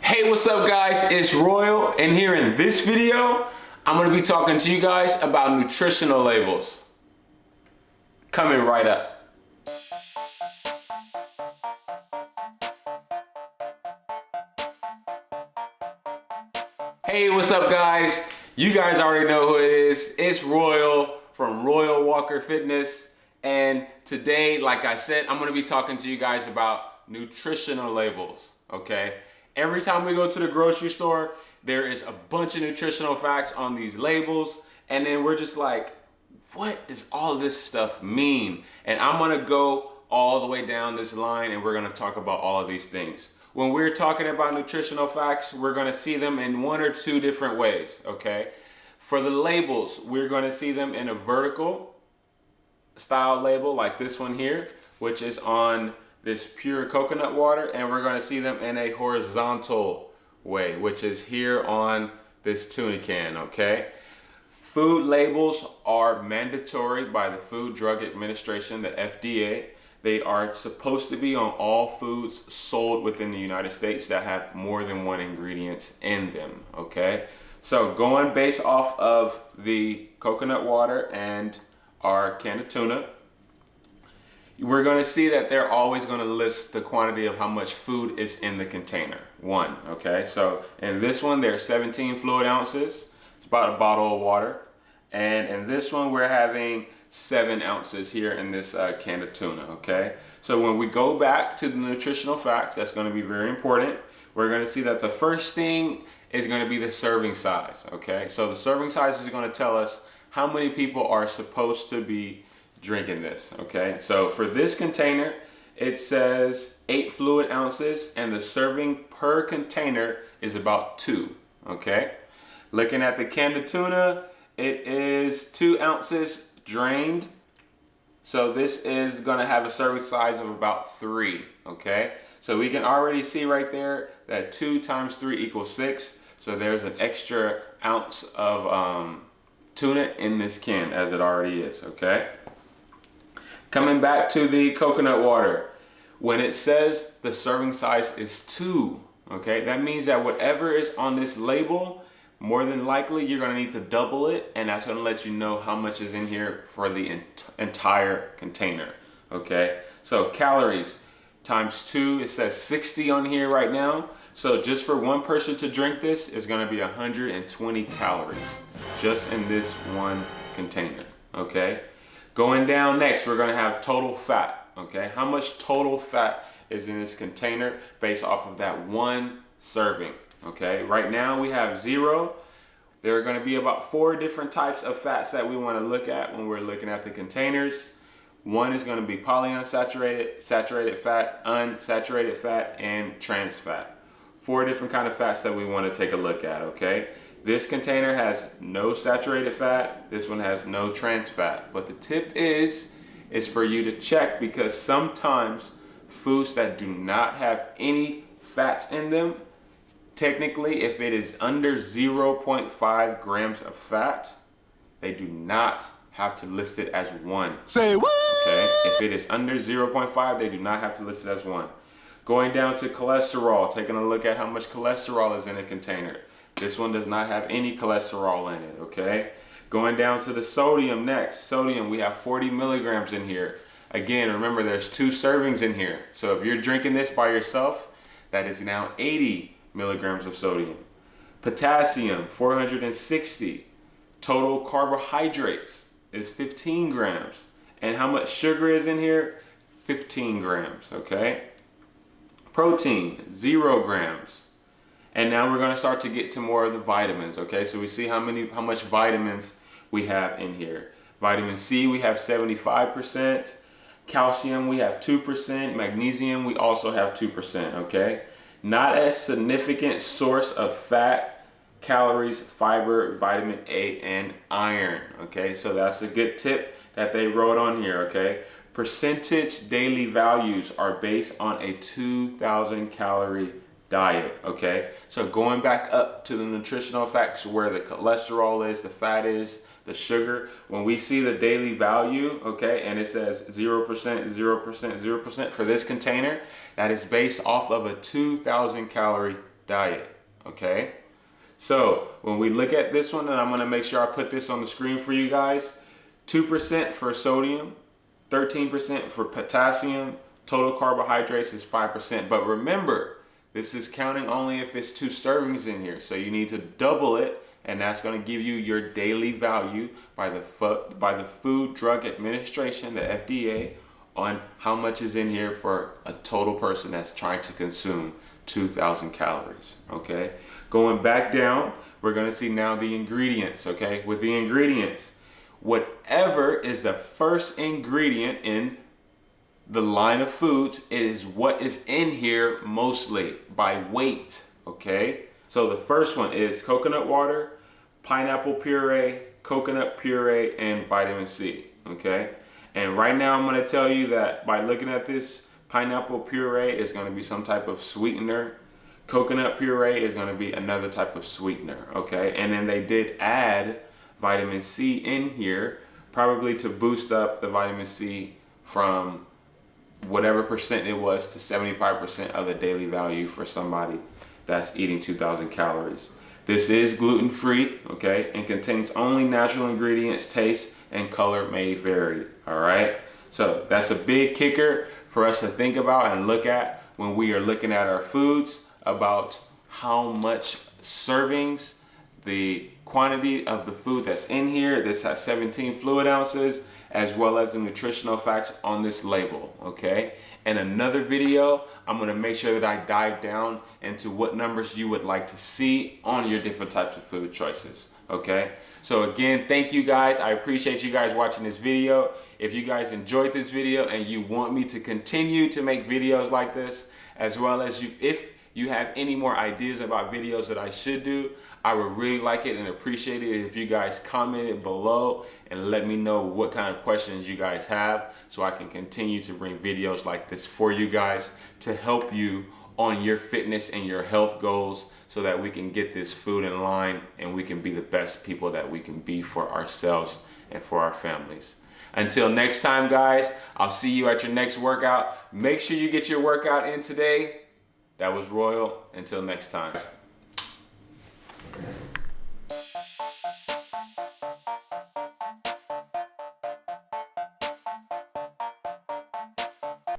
Hey, what's up guys? It's Royal, and here in this video, I'm gonna be talking to you guys about nutritional labels. Coming right up. Hey, what's up guys? You guys already know who it is. It's Royal from Royal Walker Fitness. And today, like I said, I'm gonna be talking to you guys about nutritional labels, okay? Every time we go to the grocery store, there is a bunch of nutritional facts on these labels. And then we're just like, what does all this stuff mean? And I'm gonna go all the way down this line and we're gonna talk about all of these things. When we're talking about nutritional facts, we're gonna see them in one or two different ways, okay? For the labels, we're gonna see them in a vertical style label like this one here, which is on this pure coconut water, and we're gonna see them in a horizontal way, which is here on this tuna can, okay? Food labels are mandatory by the Food Drug Administration, the FDA. They are supposed to be on all foods sold within the United States that have more than one ingredient in them, okay? So going based off of the coconut water and our can of tuna, we're gonna see that they're always gonna list the quantity of how much food is in the container, one, okay? So in this one, there's 17 fluid ounces. It's about a bottle of water. And in this one, we're having 7 ounces here in this can of tuna, okay? So when we go back to the nutritional facts, that's gonna be very important. We're gonna see that the first thing is gonna be the serving size, okay? So the serving size is gonna tell us how many people are supposed to be drinking this, okay? So for this container, it says 8 fluid ounces and the serving per container is about 2, okay? Looking at the can of tuna, it is 2 ounces drained. So this is gonna have a serving size of about 3, okay? So we can already see right there that 2 times 3 equals 6. So there's an extra ounce of tuna in this can as it already is, okay? Coming back to the coconut water, when it says the serving size is 2, okay, that means that whatever is on this label, more than likely you're gonna need to double it, and that's gonna let you know how much is in here for the entire container, okay? So calories times 2, it says 60 on here right now. So just for one person to drink this is gonna be 120 calories just in this one container, okay? Going down next, we're gonna have total fat, okay? How much total fat is in this container based off of that one serving, okay? Right now we have 0. There are gonna be about 4 different types of fats that we wanna look at when we're looking at the containers. One is gonna be polyunsaturated, saturated fat, unsaturated fat, and trans fat. 4 different kind of fats that we wanna take a look at, okay? This container has no saturated fat. This one has no trans fat. But the tip is for you to check, because sometimes foods that do not have any fats in them, technically, if it is under 0.5 grams of fat, they do not have to list it as 1. Say what? Okay? If it is under 0.5, they do not have to list it as 1. Going down to cholesterol, taking a look at how much cholesterol is in a container. This one does not have any cholesterol in it, okay? Going down to the sodium next. Sodium, we have 40 milligrams in here. Again, remember there's 2 servings in here. So if you're drinking this by yourself, that is now 80 milligrams of sodium. Potassium, 460. Total carbohydrates is 15 grams. And how much sugar is in here? 15 grams, okay? Protein, 0 grams. And now we're gonna start to get to more of the vitamins, okay? So we see how much vitamins we have in here. Vitamin C, we have 75%. Calcium, we have 2%. Magnesium, we also have 2%, okay? Not a significant source of fat, calories, fiber, vitamin A, and iron, okay? So that's a good tip that they wrote on here, okay? Percentage daily values are based on a 2,000 calorie diet, okay? So going back up to the nutritional facts where the cholesterol is, the fat is, the sugar, when we see the daily value, okay, and it says 0%, 0%, 0% for this container, that is based off of a 2,000 calorie diet, okay? So when we look at this one, and I'm gonna make sure I put this on the screen for you guys, 2% for sodium, 13% for potassium, total carbohydrates is 5%. But remember, this is counting only if it's 2 servings in here. So you need to double it, and that's gonna give you your daily value by the Food Drug Administration, the FDA, on how much is in here for a total person that's trying to consume 2,000 calories, okay? Going back down, we're gonna see now the ingredients, okay? With the ingredients, whatever is the first ingredient in the line of foods, it is what is in here mostly by weight, okay? So the first one is coconut water, pineapple puree, coconut puree, and vitamin C, okay? And right now I'm gonna tell you that by looking at this, pineapple puree is gonna be some type of sweetener. Coconut puree is gonna be another type of sweetener, okay? And then they did add vitamin C in here, probably to boost up the vitamin C from whatever percent it was to 75% of the daily value for somebody that's eating 2,000 calories. This is gluten-free, okay, and contains only natural ingredients. Taste and color may vary, all right? So that's a big kicker for us to think about and look at when we are looking at our foods, about how much servings, the quantity of the food that's in here. This has 17 fluid ounces, as well as the nutritional facts on this label, okay? In another video, I'm gonna make sure that I dive down into what numbers you would like to see on your different types of food choices, okay? So again, thank you guys. I appreciate you guys watching this video. If you guys enjoyed this video and you want me to continue to make videos like this, as well as if you have any more ideas about videos that I should do, I would really like it and appreciate it if you guys commented below and let me know what kind of questions you guys have, so I can continue to bring videos like this for you guys to help you on your fitness and your health goals, so that we can get this food in line and we can be the best people that we can be for ourselves and for our families. Until next time, guys, I'll see you at your next workout. Make sure you get your workout in today. That was Royal. Until next time.